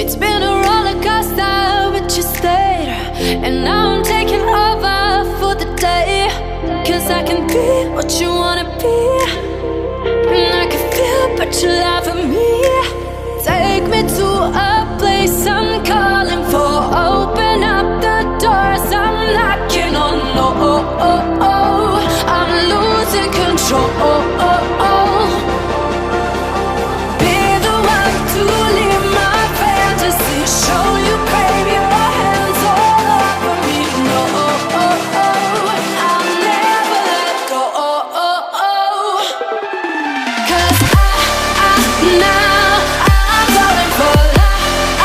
It's been a roller coaster, but you stayed. And now I'm taking over for the day. Cause I can be what you wanna be, and I can feel but you lie for me. Take me to a place I'm calling for. Open up the doors I'm knocking on. I'm losing control. Be the one to leave my fantasy. Show you crave your hands all over me. No, I'll never let go. Cause now I'm falling for love.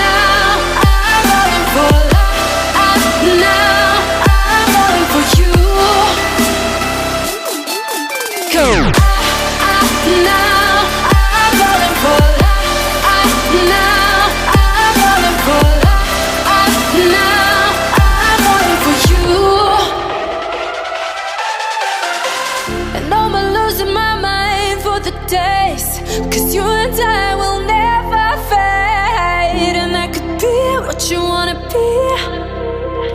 Now I'm falling for love. Now I'm falling for you. Now I'm falling for love. Now I'm falling for love. Now I'm falling for you. And I'm losing my mind for the days. Cause you and I will never fade. And I could be what you wanna be,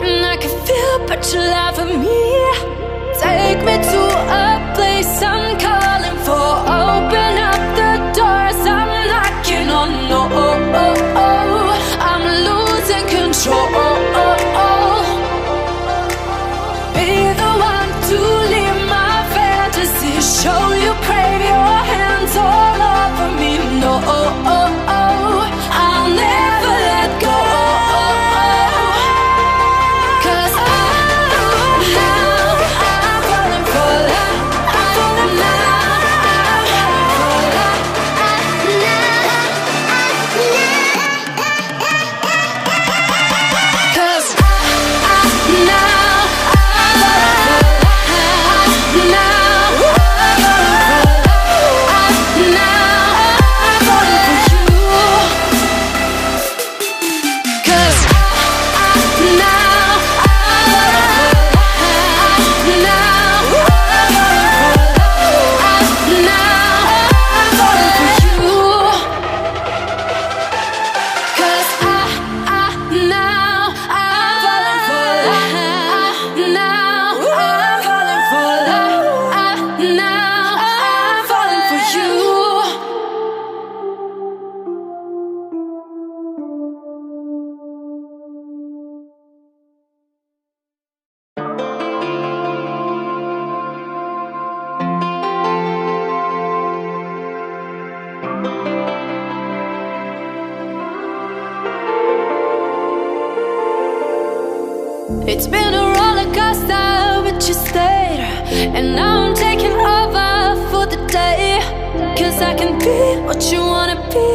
and I can feel but you lie for me. Take me to a place I'm calling for. Open up the doors I'm knocking on. I'm losing control. Be the one to leave my fantasy. Show you crave your hands all over me. No, I'll never let go. Cause now I'm falling for love. Now I'm falling for love. Cause now I'm falling for love. Now I'm falling for love. Now I'm falling for you. Cause now I'm falling for love. Now I'm falling for love. Now I'm falling for you. Cause now I'm falling for love. Now I'm falling for love. Now I'm falling for you. It's been a roller coaster, but you stayed. And now I'm taking over for the day. Cause I can be what you wanna be,